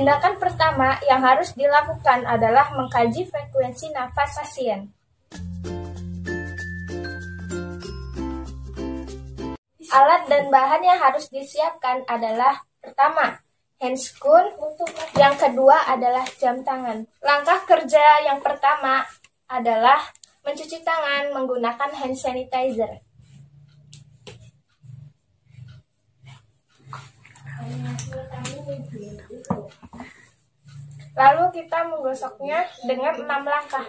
Tindakan pertama yang harus dilakukan adalah mengkaji frekuensi nafas pasien. Alat dan bahan yang harus disiapkan adalah pertama, handscoon, yang kedua adalah jam tangan. Langkah kerja yang pertama adalah mencuci tangan menggunakan hand sanitizer. Lalu kita menggosoknya dengan 6 langkah.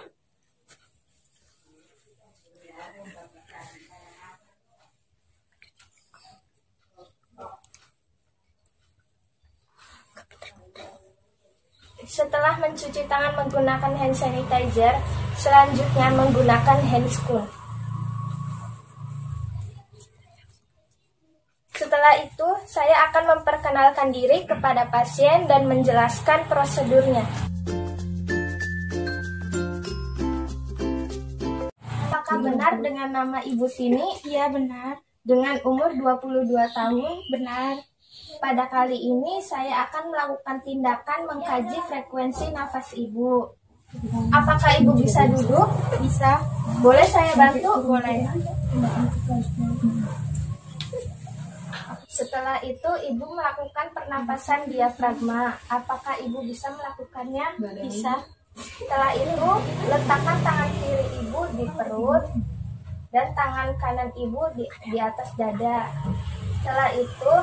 Setelah mencuci tangan menggunakan hand sanitizer, selanjutnya menggunakan handscoon. Setelah itu, saya akan memperkenalkan diri kepada pasien dan menjelaskan prosedurnya. Apakah benar dengan nama Ibu Tini? Iya, benar. Dengan umur 22 tahun? Benar. Pada kali ini saya akan melakukan tindakan mengkaji frekuensi nafas Ibu. Apakah Ibu bisa duduk? Bisa. Boleh saya bantu? Boleh. Setelah itu Ibu melakukan pernapasan diafragma. Apakah Ibu bisa melakukannya? Bisa. Setelah itu letakkan tangan kiri Ibu di perut dan tangan kanan Ibu di atas dada. Setelah itu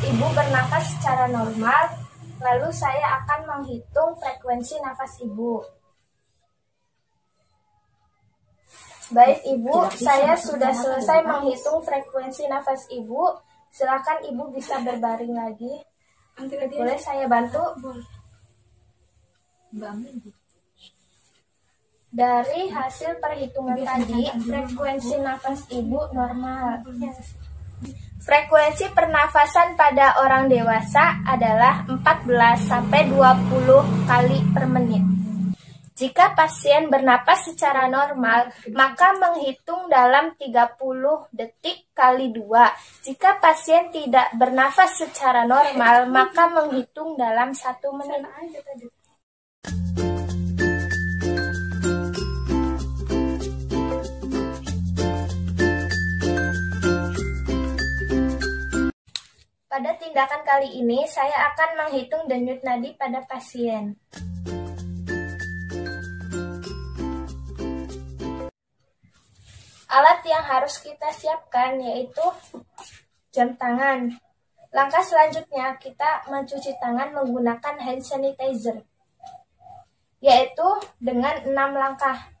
Ibu bernafas secara normal, lalu saya akan menghitung frekuensi nafas Ibu. Baik Ibu, saya sudah selesai menghitung frekuensi nafas Ibu. Silakan Ibu bisa berbaring lagi. Boleh saya bantu? Dari hasil perhitungan tadi, frekuensi nafas Ibu normal. Frekuensi pernafasan pada orang dewasa adalah 14-20 kali per menit. Jika pasien bernapas secara normal, maka menghitung dalam 30 detik kali 2. Jika pasien tidak bernafas secara normal, maka menghitung dalam 1 menit. Pada tindakan kali ini, saya akan menghitung denyut nadi pada pasien. Alat yang harus kita siapkan yaitu jam tangan. Langkah selanjutnya, kita mencuci tangan menggunakan hand sanitizer, yaitu dengan 6 langkah.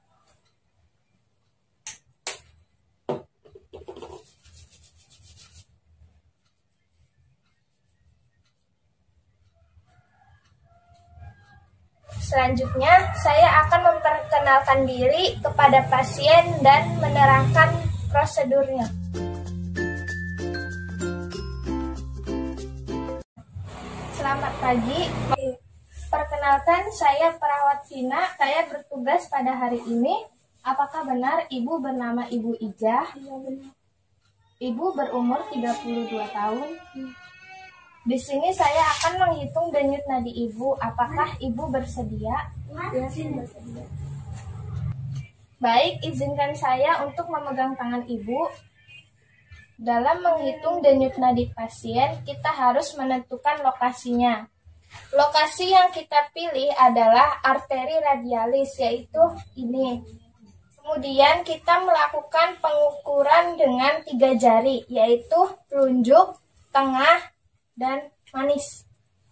Selanjutnya, saya akan memperkenalkan diri kepada pasien dan menerangkan prosedurnya. Selamat pagi. Perkenalkan, saya perawat Vina. Saya bertugas pada hari ini. Apakah benar Ibu bernama Ibu Ijah? Iya, benar. Ibu berumur 32 tahun. Di sini saya akan menghitung denyut nadi Ibu. Apakah Ibu bersedia? Iya, bersedia. Baik, izinkan saya untuk memegang tangan Ibu. Dalam menghitung denyut nadi pasien, kita harus menentukan lokasinya. Lokasi yang kita pilih adalah arteri radialis, yaitu ini. Kemudian kita melakukan pengukuran dengan 3 jari, yaitu telunjuk, tengah, dan manis.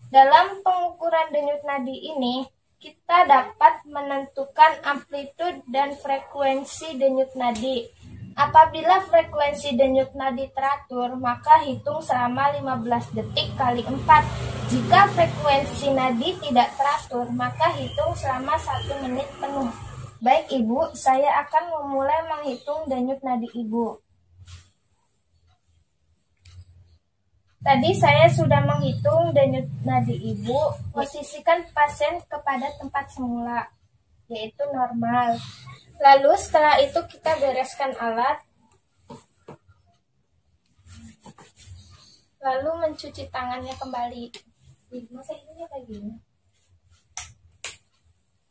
Dalam pengukuran denyut nadi ini, kita dapat menentukan amplitude dan frekuensi denyut nadi. Apabila frekuensi denyut nadi teratur, maka hitung selama 15 detik kali 4. Jika frekuensi nadi tidak teratur, maka hitung selama 1 menit penuh. Baik Ibu, saya akan memulai menghitung denyut nadi Ibu. Tadi saya sudah menghitung denyut nadi Ibu. Posisikan pasien kepada tempat semula, yaitu normal. Lalu setelah itu kita bereskan alat. Lalu mencuci tangannya kembali. Masa ini kayak gini.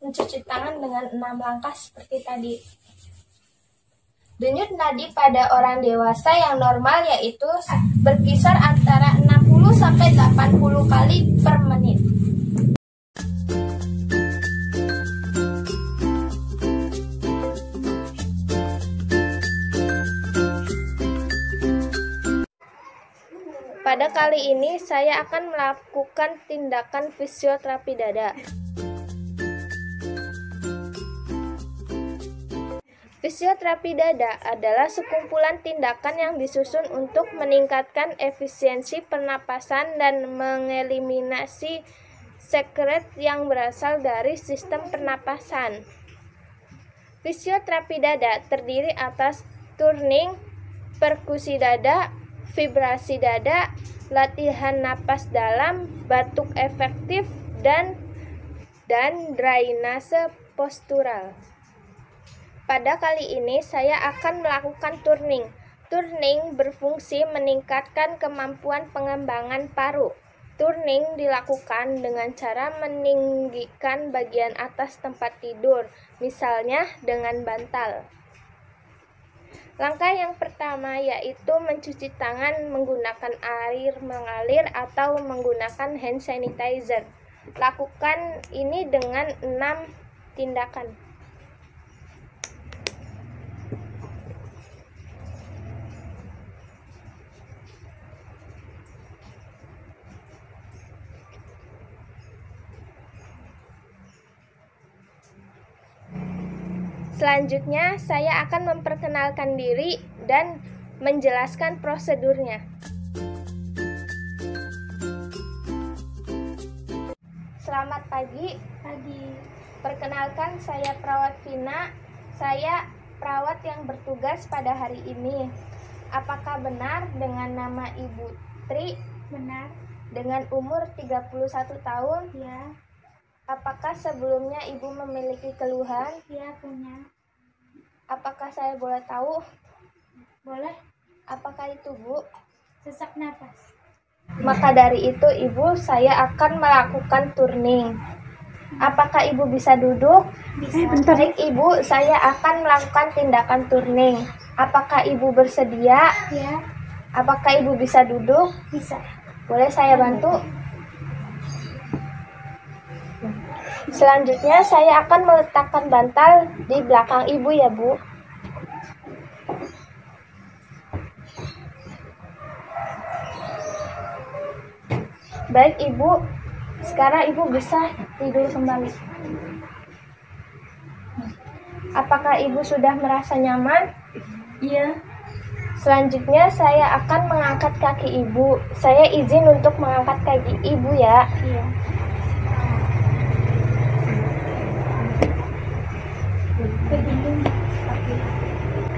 Mencuci tangan dengan 6 langkah seperti tadi. Denyut nadi pada orang dewasa yang normal yaitu berkisar antara 60 sampai 80 kali per menit. Pada kali ini saya akan melakukan tindakan fisioterapi dada. Fisioterapi dada adalah sekumpulan tindakan yang disusun untuk meningkatkan efisiensi pernapasan dan mengeliminasi sekret yang berasal dari sistem pernapasan. Fisioterapi dada terdiri atas turning, perkusi dada, vibrasi dada, latihan napas dalam, batuk efektif, dan drainase postural. Pada kali ini saya akan melakukan turning. Turning berfungsi meningkatkan kemampuan pengembangan paru. Turning dilakukan dengan cara meninggikan bagian atas tempat tidur, misalnya dengan bantal. Langkah yang pertama yaitu mencuci tangan menggunakan air mengalir atau menggunakan hand sanitizer. Lakukan ini dengan 6 tindakan. Selanjutnya, saya akan memperkenalkan diri dan menjelaskan prosedurnya. Selamat pagi. Perkenalkan, saya Perawat Vina. Saya perawat yang bertugas pada hari ini. Apakah benar dengan nama Ibu Tri? Benar. Dengan umur 31 tahun? Ya. Apakah sebelumnya Ibu memiliki keluhan? Ya, punya. Apakah saya boleh tahu? Boleh. Apakah itu, Bu? Sesak napas. Maka dari itu, Ibu, saya akan melakukan turning. Apakah Ibu bisa duduk? Bisa. Bentar. Baik, Ibu, saya akan melakukan tindakan turning. Apakah Ibu bersedia? Ya. Apakah Ibu bisa duduk? Bisa. Boleh saya bantu? Selanjutnya, saya akan meletakkan bantal di belakang Ibu ya, Bu. Baik, Ibu. Sekarang Ibu bisa tidur kembali. Apakah Ibu sudah merasa nyaman? Iya. Selanjutnya, saya akan mengangkat kaki Ibu. Saya izin untuk mengangkat kaki Ibu ya. Iya.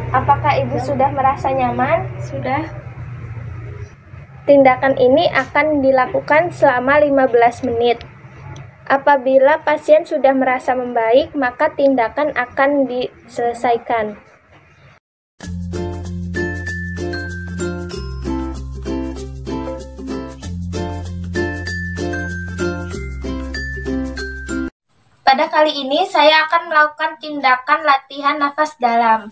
Apakah Ibu sudah merasa nyaman? Sudah. Tindakan ini akan dilakukan selama 15 menit. Apabila pasien sudah merasa membaik, maka tindakan akan diselesaikan. Pada kali ini, saya akan melakukan tindakan latihan nafas dalam.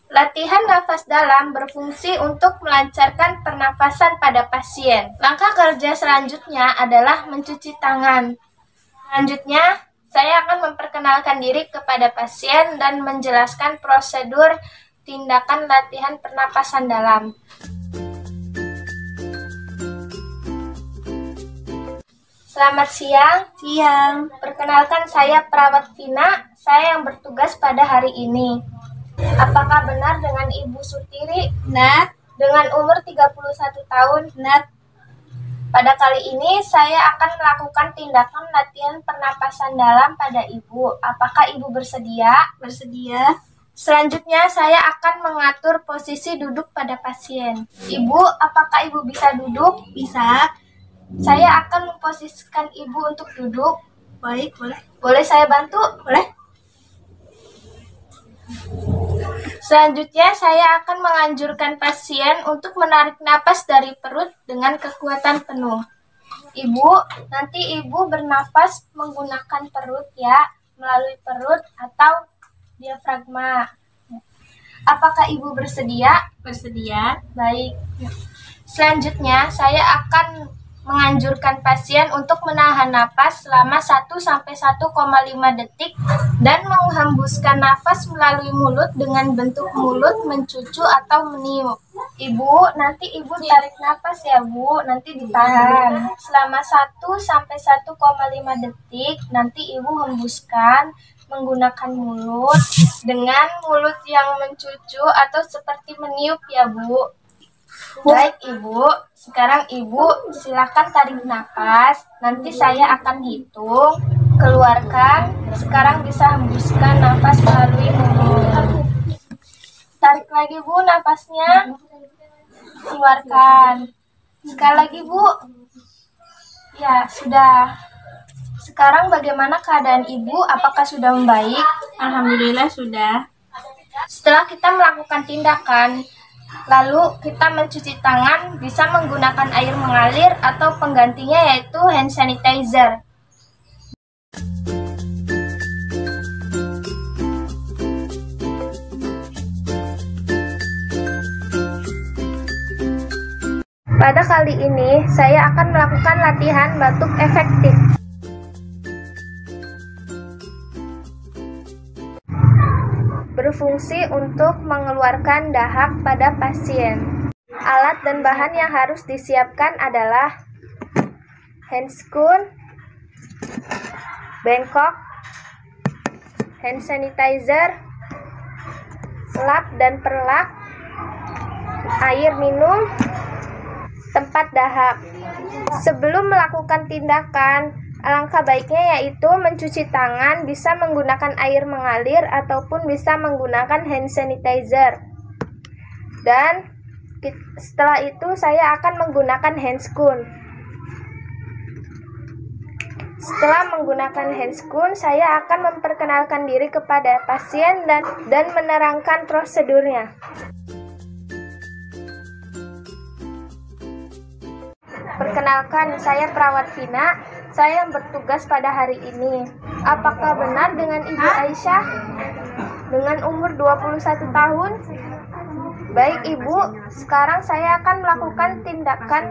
Latihan nafas dalam berfungsi untuk melancarkan pernafasan pada pasien. Langkah kerja selanjutnya adalah mencuci tangan. Selanjutnya, saya akan memperkenalkan diri kepada pasien dan menjelaskan prosedur tindakan latihan pernapasan dalam. Selamat siang. Siang. Perkenalkan, saya Perawat Vina. Saya yang bertugas pada hari ini. Apakah benar dengan Ibu Sutiri? Benar. Dengan umur 31 tahun? Benar. Pada kali ini saya akan melakukan tindakan latihan pernapasan dalam pada Ibu. Apakah Ibu bersedia? Bersedia. Selanjutnya saya akan mengatur posisi duduk pada pasien. Ibu, apakah Ibu bisa duduk? Bisa. Saya akan memposisikan Ibu untuk duduk. Baik, boleh. Boleh saya bantu? Boleh. Selanjutnya, saya akan menganjurkan pasien untuk menarik napas dari perut dengan kekuatan penuh. Ibu, nanti ibu bernafas menggunakan perut ya, melalui perut atau diafragma. Apakah ibu bersedia? Bersedia. Baik. Selanjutnya, saya akan menganjurkan pasien untuk menahan napas selama 1-1,5 detik dan menghembuskan nafas melalui mulut dengan bentuk mulut mencucu atau meniup. Ibu, nanti ibu tarik napas ya Bu, nanti ditahan selama 1-1,5 detik, nanti ibu hembuskan menggunakan mulut dengan mulut yang mencucu atau seperti meniup ya Bu. Baik Ibu, sekarang Ibu silakan tarik nafas. Nanti saya akan hitung, keluarkan. Sekarang bisa hembuskan nafas melalui mulut. Tarik lagi Bu nafasnya. Keluarkan. Sekali lagi Bu. Ya, sudah. Sekarang bagaimana keadaan Ibu? Apakah sudah membaik? Alhamdulillah sudah. Setelah kita melakukan tindakan, lalu kita mencuci tangan bisa menggunakan air mengalir atau penggantinya yaitu hand sanitizer. Pada kali ini, saya akan melakukan latihan batuk efektif. Berfungsi untuk mengeluarkan dahak pada pasien. Alat dan bahan yang harus disiapkan adalah handscoon, bengkok, hand sanitizer, lap dan perlak, air minum, tempat dahak. Sebelum melakukan tindakan, alangkah baiknya yaitu mencuci tangan, bisa menggunakan air mengalir ataupun bisa menggunakan hand sanitizer. Dan setelah itu saya akan menggunakan handscoon. Setelah menggunakan handscoon, saya akan memperkenalkan diri kepada pasien dan menerangkan prosedurnya. Perkenalkan, saya perawat Vina. Saya yang bertugas pada hari ini. Apakah benar dengan Ibu Aisyah dengan umur 21 tahun? Baik Ibu, sekarang saya akan melakukan tindakan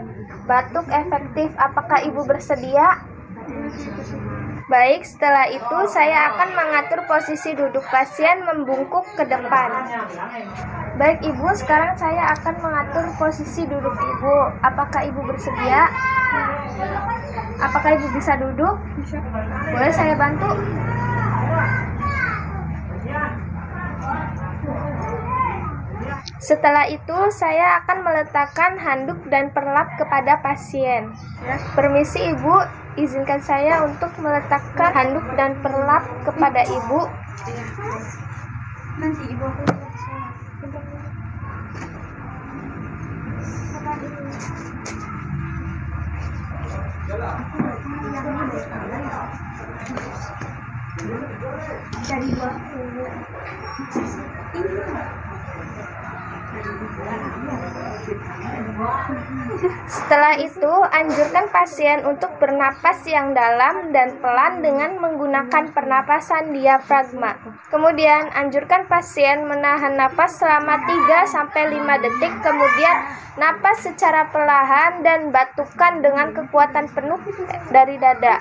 batuk efektif. Apakah Ibu bersedia? Baik, setelah itu saya akan mengatur posisi duduk pasien membungkuk ke depan. Baik Ibu, sekarang saya akan mengatur posisi duduk Ibu. Apakah Ibu bersedia? Apakah Ibu bisa duduk? Boleh saya bantu? Setelah itu, saya akan meletakkan handuk dan perlap kepada pasien. Permisi Ibu, izinkan saya untuk meletakkan handuk dan perlap kepada Ibu. Nanti Ibu aku dari Setelah itu, anjurkan pasien untuk bernapas yang dalam dan pelan dengan menggunakan pernapasan diafragma. Kemudian, anjurkan pasien menahan napas selama 3-5 detik, kemudian napas secara perlahan dan batukan dengan kekuatan penuh dari dada.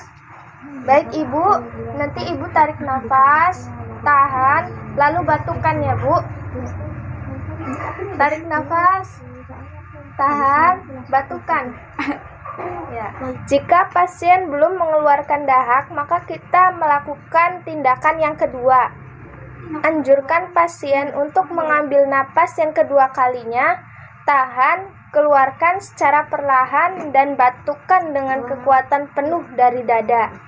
Baik Ibu, nanti Ibu tarik nafas, tahan, lalu batukan ya Bu. Tarik nafas, tahan, batukan. Ya. Jika pasien belum mengeluarkan dahak, maka kita melakukan tindakan yang kedua. Anjurkan pasien untuk mengambil napas yang kedua kalinya, tahan, keluarkan secara perlahan dan batukan dengan kekuatan penuh dari dada.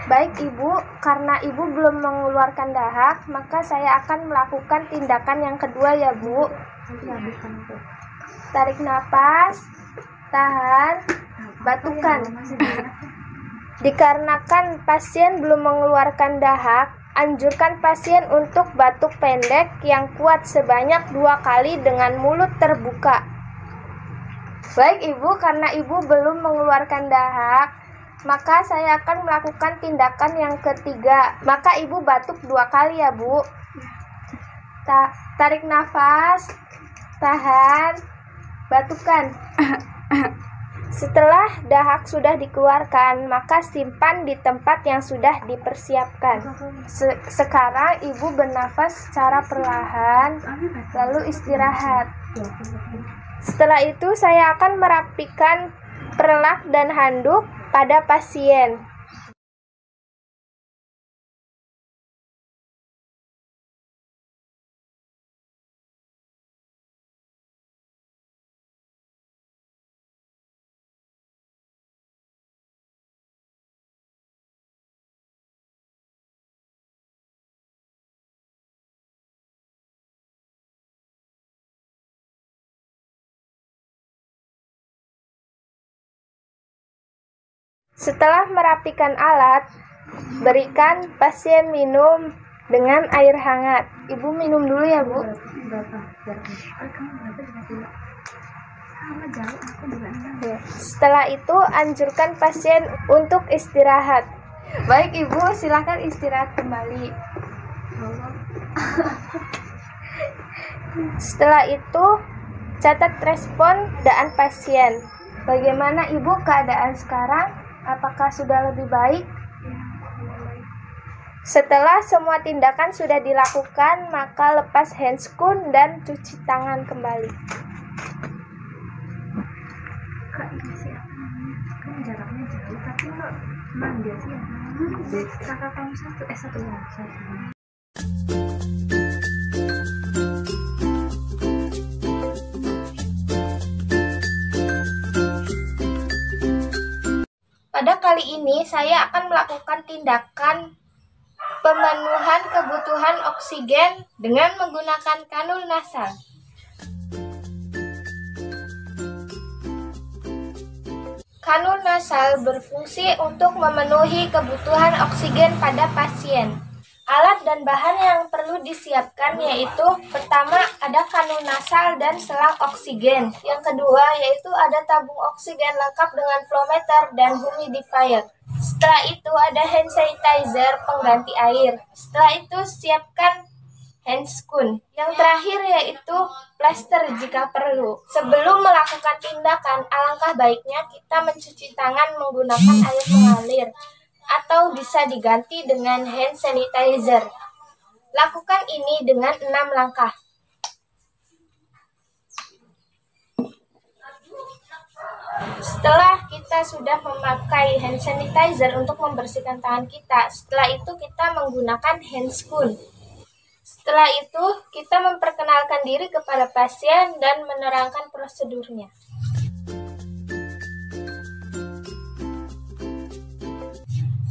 Baik Ibu, karena Ibu belum mengeluarkan dahak, maka saya akan melakukan tindakan yang kedua ya Bu. Tarik napas, tahan, batukan. Dikarenakan pasien belum mengeluarkan dahak, Anjurkan pasien untuk batuk pendek yang kuat sebanyak 2 kali dengan mulut terbuka. Baik Ibu, karena Ibu belum mengeluarkan dahak, maka saya akan melakukan tindakan yang ketiga. Maka Ibu batuk 2 kali ya Bu. Tarik nafas, tahan, batukkan. Setelah dahak sudah dikeluarkan, maka simpan di tempat yang sudah dipersiapkan. Sekarang Ibu bernafas secara perlahan, lalu istirahat. Setelah itu saya akan merapikan perlak dan handuk pada pasien. Setelah merapikan alat, berikan pasien minum dengan air hangat. Ibu minum dulu ya Bu. Setelah itu anjurkan pasien untuk istirahat. Baik Ibu, silakan istirahat kembali. Setelah itu catat respon keadaan pasien. Bagaimana Ibu keadaan sekarang? Apakah sudah lebih baik? Setelah semua tindakan sudah dilakukan, maka lepas handscoon dan cuci tangan kembali. Kak, ini sih apa namanya? Kan jaraknya jauh, tapi kok manggil sih ya? Kakak kamu satu ya? Pada kali ini saya akan melakukan tindakan pemenuhan kebutuhan oksigen dengan menggunakan kanul nasal. Kanul nasal berfungsi untuk memenuhi kebutuhan oksigen pada pasien. Alat dan bahan yang perlu disiapkan yaitu pertama ada kanul nasal dan selang oksigen. Yang kedua yaitu ada tabung oksigen lengkap dengan flowmeter dan humidifier. Setelah itu ada hand sanitizer pengganti air. Setelah itu siapkan handscoon. Yang terakhir yaitu plester jika perlu. Sebelum melakukan tindakan, alangkah baiknya kita mencuci tangan menggunakan air mengalir atau bisa diganti dengan hand sanitizer. Lakukan ini dengan 6 langkah. Setelah kita sudah memakai hand sanitizer untuk membersihkan tangan kita, setelah itu kita menggunakan handscoon. Setelah itu, kita memperkenalkan diri kepada pasien dan menerangkan prosedurnya.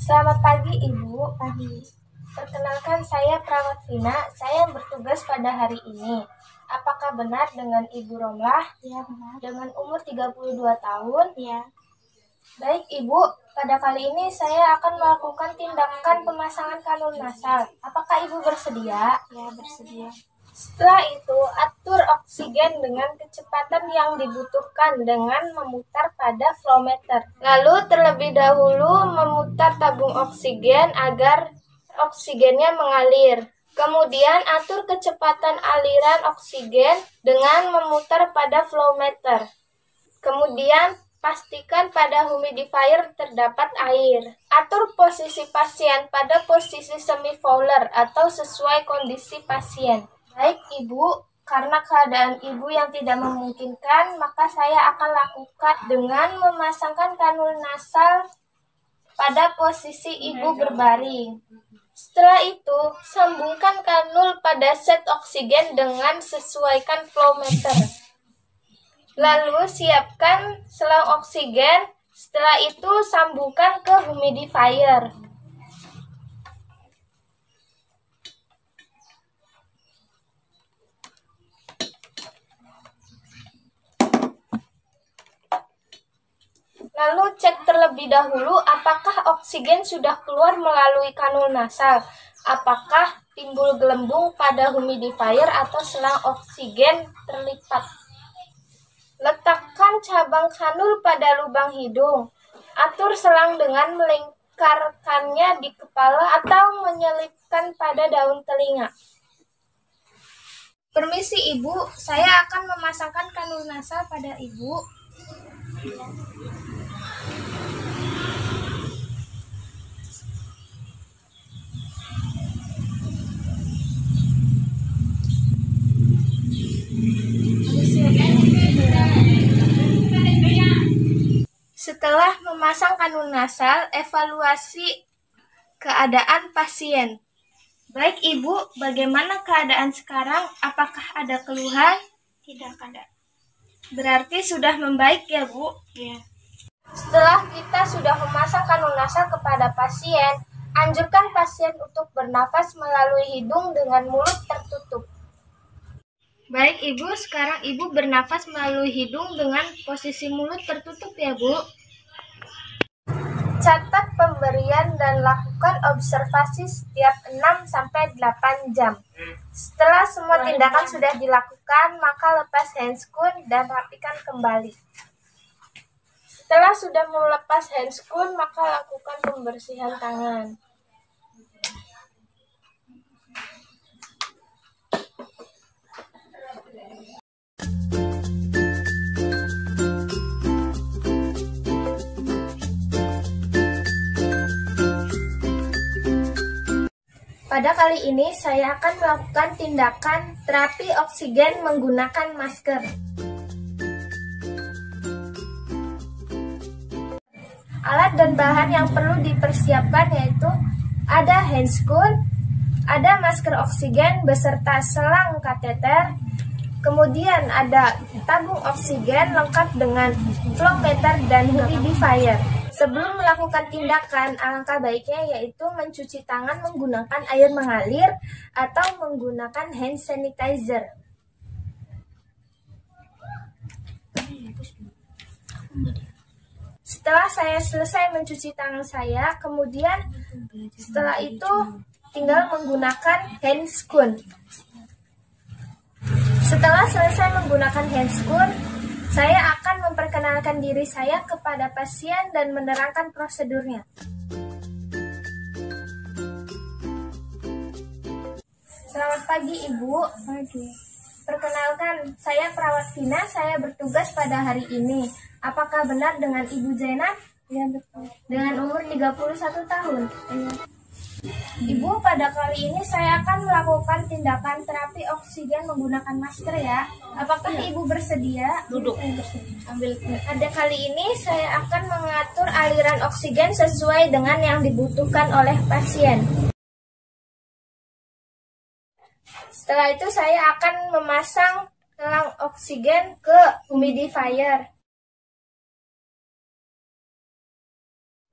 Selamat pagi Ibu. Pagi. Perkenalkan saya Perawat Vina. Saya bertugas pada hari ini. Apakah benar dengan Ibu Romlah? Iya, benar. Dengan umur 32 tahun? Iya. Baik Ibu, pada kali ini saya akan melakukan tindakan pemasangan kanul nasal. Apakah Ibu bersedia? Ya, bersedia. Setelah itu, atur oksigen dengan kecepatan yang dibutuhkan dengan memutar pada flowmeter. Lalu terlebih dahulu memutar tabung oksigen agar oksigennya mengalir. Kemudian atur kecepatan aliran oksigen dengan memutar pada flowmeter. Kemudian pastikan pada humidifier terdapat air. Atur posisi pasien pada posisi semi-fowler atau sesuai kondisi pasien. Baik Ibu, karena keadaan Ibu yang tidak memungkinkan, maka saya akan lakukan dengan memasangkan kanul nasal pada posisi Ibu berbaring. Setelah itu, sambungkan kanul pada set oksigen dengan sesuaikan flowmeter. Lalu siapkan selang oksigen, setelah itu sambungkan ke humidifier. Lalu cek terlebih dahulu apakah oksigen sudah keluar melalui kanul nasal. Apakah timbul gelembung pada humidifier atau selang oksigen terlipat? Letakkan cabang kanul pada lubang hidung. Atur selang dengan melingkarkannya di kepala atau menyelipkan pada daun telinga. Permisi Ibu, saya akan memasangkan kanul nasal pada Ibu. Setelah memasang kanul nasal, evaluasi keadaan pasien. Baik Ibu, bagaimana keadaan sekarang? Apakah ada keluhan? Tidak ada. Berarti sudah membaik ya Bu? Ya. Setelah kita sudah memasang kanul nasal kepada pasien, anjurkan pasien untuk bernafas melalui hidung dengan mulut tertutup. Baik Ibu, sekarang Ibu bernafas melalui hidung dengan posisi mulut tertutup ya Bu. Catat pemberian dan lakukan observasi setiap 6-8 jam. Setelah semua tindakan sudah dilakukan, maka lepas handscoon dan rapikan kembali. Setelah sudah melepas handscoon, maka lakukan pembersihan tangan. Pada kali ini saya akan melakukan tindakan terapi oksigen menggunakan masker. Alat dan bahan yang perlu dipersiapkan yaitu ada handscoon, ada masker oksigen beserta selang kateter, kemudian ada tabung oksigen lengkap dengan flowmeter dan humidifier. Sebelum melakukan tindakan, alangkah baiknya yaitu mencuci tangan menggunakan air mengalir atau menggunakan hand sanitizer. Setelah saya selesai mencuci tangan saya, kemudian setelah itu tinggal menggunakan handscoon. Setelah selesai menggunakan handscoon, saya akan memperkenalkan diri saya kepada pasien dan menerangkan prosedurnya. Selamat pagi Ibu. Pagi. Perkenalkan, saya perawat Vina, saya bertugas pada hari ini. Apakah benar dengan Ibu Zainab? Ya, betul. Dengan umur 31 tahun. Iya. Ibu, pada kali ini saya akan melakukan tindakan terapi oksigen menggunakan masker ya. Apakah Ibu bersedia? Duduk. Ambil. Pada kali ini saya akan mengatur aliran oksigen sesuai dengan yang dibutuhkan oleh pasien. Setelah itu saya akan memasang selang oksigen ke humidifier.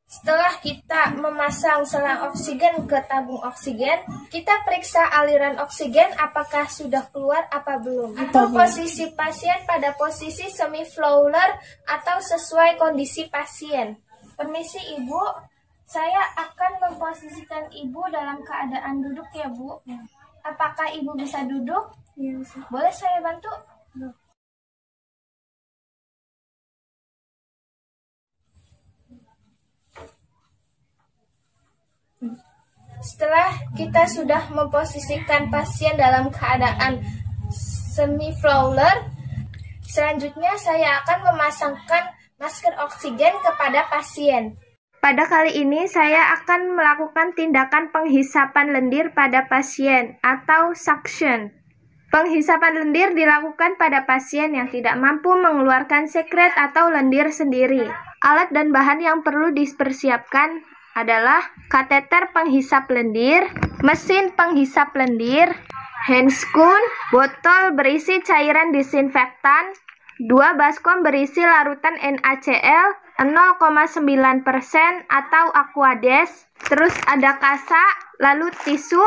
Setelah kita memasang selang oksigen ke tabung oksigen, kita periksa aliran oksigen apakah sudah keluar apa belum. Atur posisi pasien pada posisi semi-fowler atau sesuai kondisi pasien. Permisi Ibu, saya akan memposisikan Ibu dalam keadaan duduk ya Bu. Apakah Ibu bisa duduk? Iya, bisa. Boleh saya bantu? Setelah kita sudah memposisikan pasien dalam keadaan semi-fowler, selanjutnya saya akan memasangkan masker oksigen kepada pasien. Pada kali ini saya akan melakukan tindakan penghisapan lendir pada pasien atau suction. Penghisapan lendir dilakukan pada pasien yang tidak mampu mengeluarkan sekret atau lendir sendiri. Alat dan bahan yang perlu dipersiapkan adalah kateter penghisap lendir, mesin penghisap lendir, handscoon, botol berisi cairan disinfektan, 2 baskom berisi larutan NaCl 0,9% atau Aquades, terus ada kasa, lalu tisu.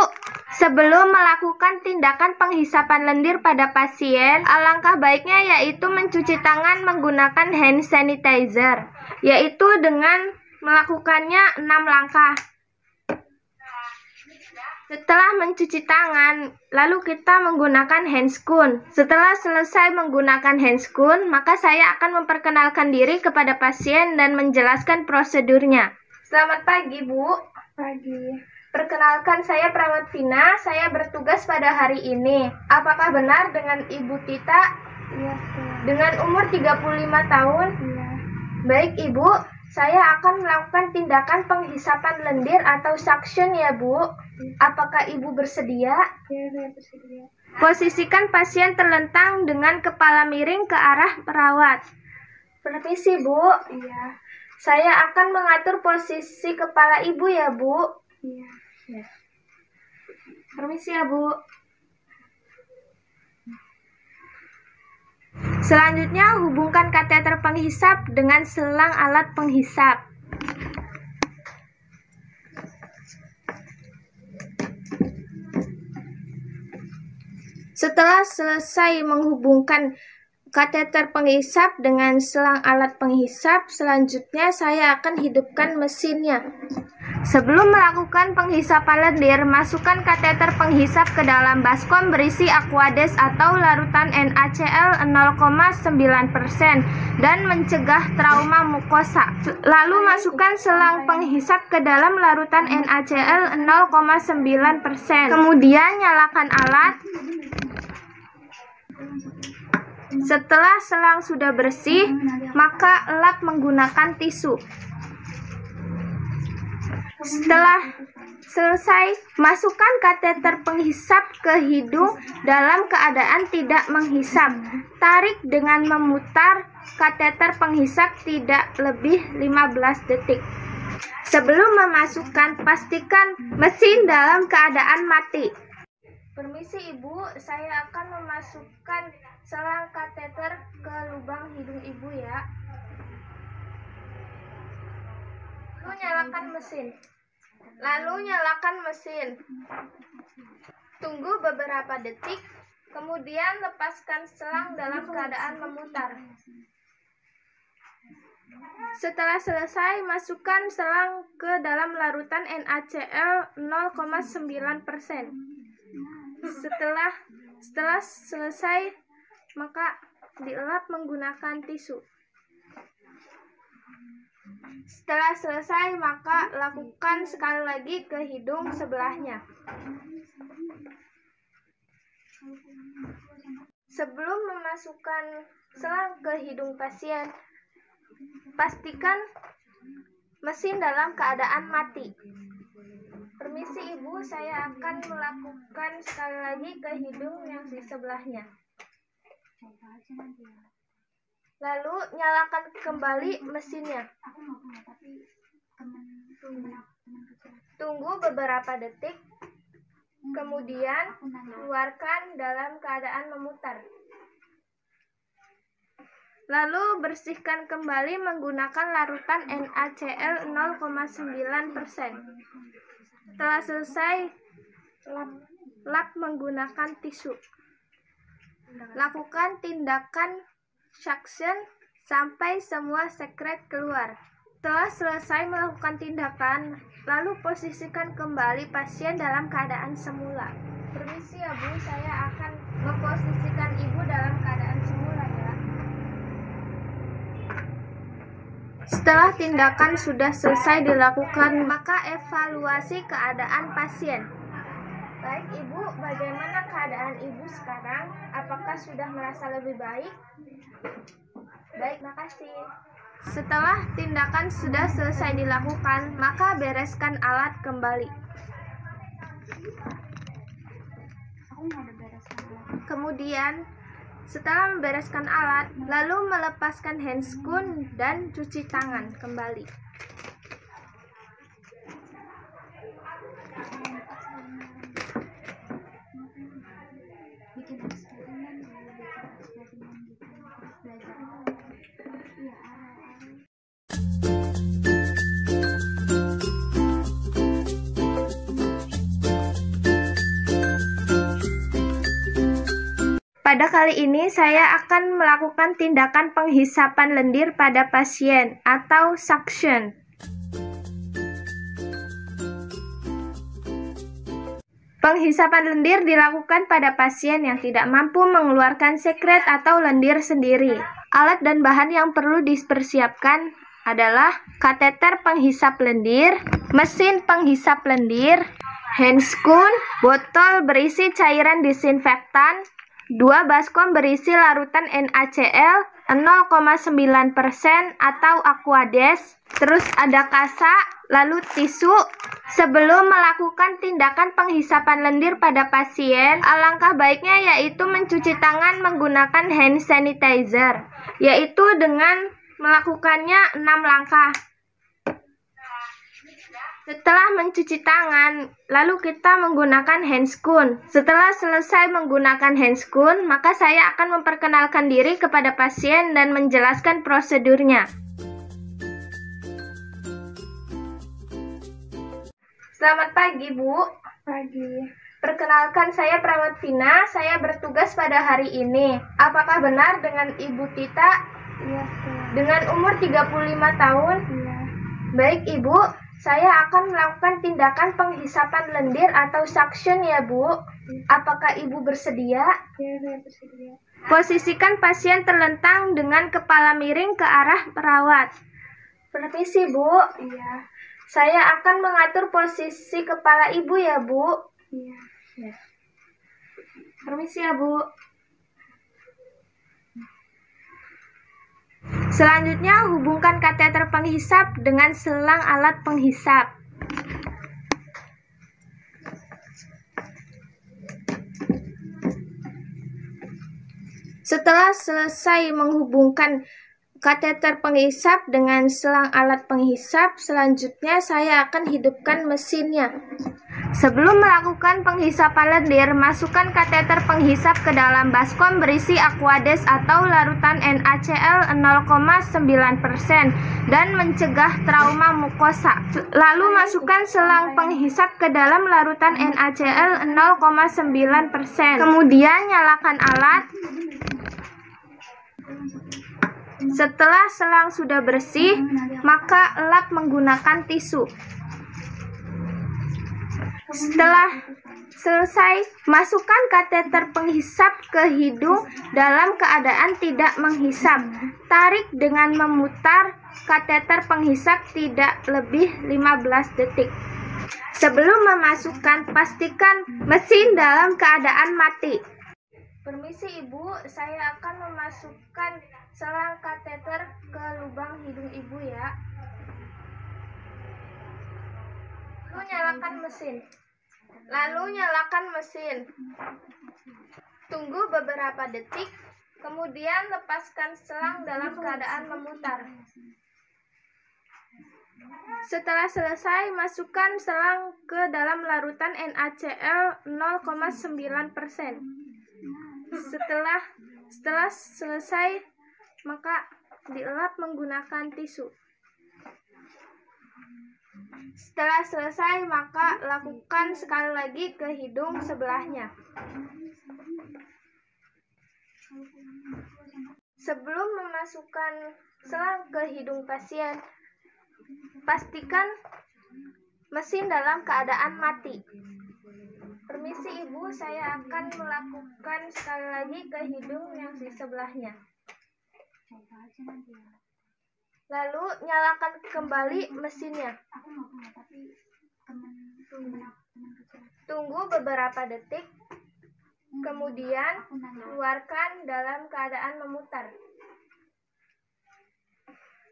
Sebelum melakukan tindakan penghisapan lendir pada pasien, alangkah baiknya yaitu mencuci tangan menggunakan hand sanitizer, yaitu dengan melakukannya 6 langkah. Setelah mencuci tangan, lalu kita menggunakan handscoon. Setelah selesai menggunakan handscoon, maka saya akan memperkenalkan diri kepada pasien dan menjelaskan prosedurnya. Selamat pagi, Bu. Pagi. Perkenalkan, saya Perawat Vina. Saya bertugas pada hari ini. Apakah benar dengan Ibu Tita? Iya, Dengan umur 35 tahun? Iya. Baik, Ibu. Saya akan melakukan tindakan penghisapan lendir atau suction ya, Bu. Apakah Ibu bersedia? Iya, saya bersedia. Posisikan pasien terlentang dengan kepala miring ke arah perawat. Permisi, Bu. Iya. Saya akan mengatur posisi kepala Ibu ya, Bu. Iya. Ya. Permisi ya, Bu. Selanjutnya, hubungkan kateter penghisap dengan selang alat penghisap. Setelah selesai menghubungkan kateter penghisap dengan selang alat penghisap, selanjutnya saya akan hidupkan mesinnya. Sebelum melakukan penghisapan lendir, masukkan kateter penghisap ke dalam baskom berisi Aquades atau larutan NaCl 0,9% dan mencegah trauma mukosa. Lalu masukkan selang penghisap ke dalam larutan NaCl 0,9%. Kemudian nyalakan alat. Setelah selang sudah bersih, maka elap menggunakan tisu. Setelah selesai, masukkan kateter penghisap ke hidung dalam keadaan tidak menghisap. Tarik dengan memutar kateter penghisap tidak lebih 15 detik. Sebelum memasukkan, pastikan mesin dalam keadaan mati. Permisi, Ibu, saya akan memasukkan selang kateter ke lubang hidung Ibu ya. Lalu nyalakan mesin. Tunggu beberapa detik, kemudian lepaskan selang dalam keadaan memutar. Setelah selesai, masukkan selang ke dalam larutan NaCl 0,9%. Setelah selesai, maka dielap menggunakan tisu. Setelah selesai, maka lakukan sekali lagi ke hidung sebelahnya. Sebelum memasukkan selang ke hidung pasien, pastikan mesin dalam keadaan mati. Permisi, Ibu, saya akan melakukan sekali lagi ke hidung yang di sebelahnya. Lalu nyalakan kembali mesinnya. Tunggu beberapa detik, kemudian keluarkan dalam keadaan memutar. Lalu bersihkan kembali menggunakan larutan NaCl 0,9%. Setelah selesai, lap menggunakan tisu. Lakukan tindakan suction sampai semua sekret keluar. Setelah selesai melakukan tindakan, lalu posisikan kembali pasien dalam keadaan semula. Permisi ya, Bu, saya akan memposisikan Ibu dalam keadaan semula ya. Setelah tindakan sudah selesai dilakukan, maka evaluasi keadaan pasien. Baik, Ibu, bagaimana keadaan Ibu sekarang? Apakah sudah merasa lebih baik? Baik, makasih. Setelah tindakan sudah selesai dilakukan, maka bereskan alat kembali. Kemudian, setelah membereskan alat, lalu melepaskan handscoon dan cuci tangan kembali. Pada kali ini saya akan melakukan tindakan penghisapan lendir pada pasien atau suction. Penghisapan lendir dilakukan pada pasien yang tidak mampu mengeluarkan sekret atau lendir sendiri. Alat dan bahan yang perlu dipersiapkan adalah kateter penghisap lendir, mesin penghisap lendir, handscoon, botol berisi cairan disinfektan, 2 baskom berisi larutan NaCl 0,9% atau Aquades, terus ada kasa, lalu tisu. Sebelum melakukan tindakan penghisapan lendir pada pasien, alangkah baiknya yaitu mencuci tangan menggunakan hand sanitizer, yaitu dengan melakukannya 6 langkah. Setelah mencuci tangan, lalu kita menggunakan handscoon. Setelah selesai menggunakan handscoon, maka saya akan memperkenalkan diri kepada pasien dan menjelaskan prosedurnya. Selamat pagi, Bu. Pagi. Perkenalkan, saya Perawat Vina. Saya bertugas pada hari ini. Apakah benar dengan Ibu Tita? Iya, Dengan umur 35 tahun? Iya. Baik, Ibu. Saya akan melakukan tindakan penghisapan lendir atau suction ya, Bu. Apakah Ibu bersedia? Iya, saya bersedia. Posisikan pasien terlentang dengan kepala miring ke arah perawat. Permisi, Bu. Iya. Saya akan mengatur posisi kepala Ibu ya, Bu. Iya. Ya. Permisi ya, Bu. Selanjutnya, hubungkan kateter penghisap dengan selang alat penghisap. Setelah selesai menghubungkan kateter penghisap dengan selang alat penghisap, selanjutnya saya akan hidupkan mesinnya. Sebelum melakukan penghisapan lendir, masukkan kateter penghisap ke dalam baskom berisi Aquades atau larutan NaCl 0,9% dan mencegah trauma mukosa. Lalu masukkan selang penghisap ke dalam larutan NaCl 0,9%. Kemudian nyalakan alat. Setelah selang sudah bersih, maka lap menggunakan tisu. Setelah selesai, masukkan kateter penghisap ke hidung dalam keadaan tidak menghisap. Tarik dengan memutar kateter penghisap tidak lebih 15 detik. Sebelum memasukkan, pastikan mesin dalam keadaan mati. Permisi Ibu, saya akan memasukkan selang kateter ke lubang hidung Ibu ya. Lalu nyalakan mesin. Tunggu beberapa detik, kemudian lepaskan selang dalam keadaan memutar. Setelah selesai, masukkan selang ke dalam larutan NaCl 0,9%. Setelah selesai, maka dielap menggunakan tisu. Setelah selesai, maka lakukan sekali lagi ke hidung sebelahnya. Sebelum memasukkan selang ke hidung pasien, pastikan mesin dalam keadaan mati. Permisi Ibu, saya akan melakukan sekali lagi ke hidung yang di sebelahnya. Lalu nyalakan kembali mesinnya. Tunggu beberapa detik, kemudian keluarkan dalam keadaan memutar.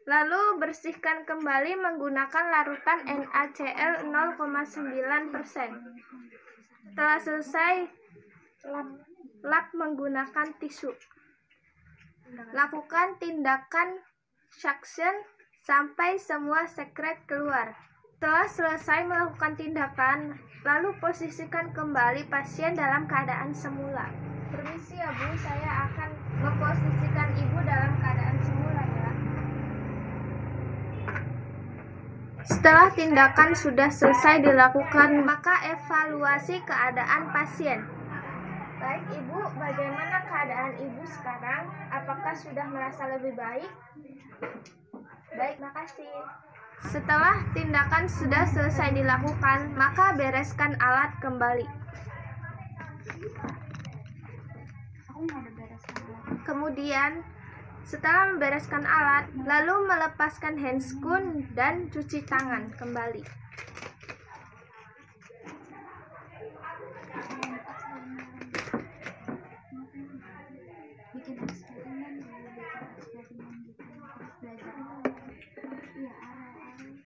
Lalu bersihkan kembali menggunakan larutan NaCl 0,9%. Setelah selesai, lap menggunakan tisu. Lakukan tindakan suction sampai semua sekret keluar. Setelah selesai melakukan tindakan, lalu posisikan kembali pasien dalam keadaan semula. Permisi ya Bu, saya akan memposisikan Ibu dalam keadaan semula ya. Setelah tindakan sudah selesai dilakukan, maka evaluasi keadaan pasien. Baik Ibu, bagaimana keadaan Ibu sekarang? Apakah sudah merasa lebih baik? Baik, makasih. Setelah tindakan sudah selesai dilakukan, maka bereskan alat kembali. Aku nggak ada bereskan alat. Kemudian, setelah membereskan alat, lalu melepaskan handscoon dan cuci tangan kembali.